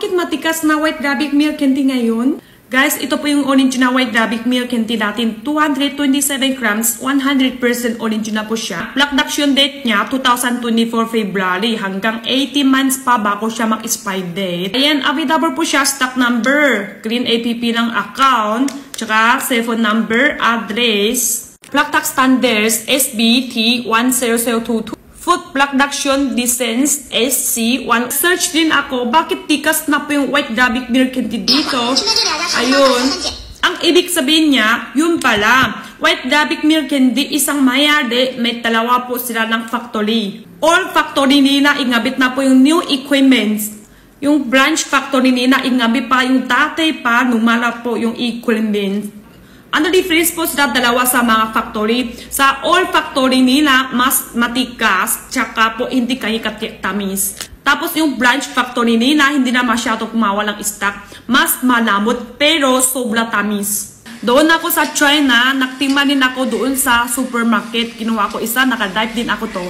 bakit matikas na white rabbit milk candy ngayon? Guys, ito po yung original white rabbit milk candy natin. 227 grams, 100% original po siya. Production date niya, 2024 February. Hanggang 80 months pa bago siya mag-expire date. Ayan, available po siya. Stock number, green APP ng account, tsaka cellphone number, address, product standards, SBT 10022. Food production license SC1. Search din ako, bakit tikas na po yung white rabbit milk candy dito? Ayun. Ang ibig sabihin niya, yun pala. White rabbit milk candy, isang mayari, may dalawa po sila ng factory. All factory nila, ingabit na po yung new equipments. Yung branch factory nila, ingabit pa yung tatay pa, numala po yung equipment. Ano difference po sila dalawa sa mga factory? Sa all factory nila, mas matikas, tsaka po hindi kayo tamis. Tapos yung branch factory nila, hindi na masyado kumawala ng stock. Mas malamot, pero sobra tamis. Doon ako sa China, nagtima din ako doon sa supermarket. Kinuha ko isa, nakadive din ako to.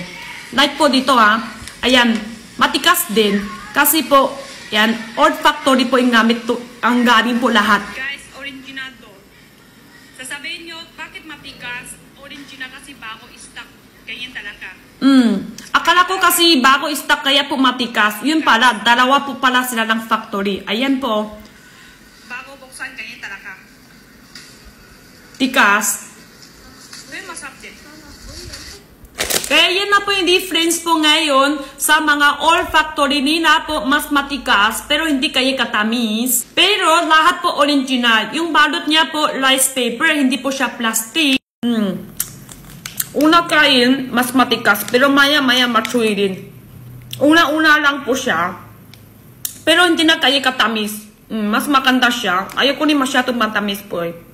Like po dito ha, ayan, matikas din. Kasi po, yan, all factory po yung gamit to, ang galing po lahat. Sasabihin nyo, bakit matikas? Original kasi bago stock. Ganyan talaga. Akala ko kasi bago stock kaya po matikas. Yun pala, dalawa po pala sila ng factory. Ayan po. Bago buksan, ganyan talaga. Tikas. Ngayon masarap din. Kaya yan na po yung difference po ngayon sa mga all factory nila po mas matikas pero hindi kayo katamis. Pero lahat po original. Yung balot niya po rice paper, hindi po siya plastic. Una kain, mas matikas pero maya-maya machuy din. Una-una lang po siya. Pero hindi na kayo katamis. Mas maganda siya. Ayoko ni masyadong matamis po eh.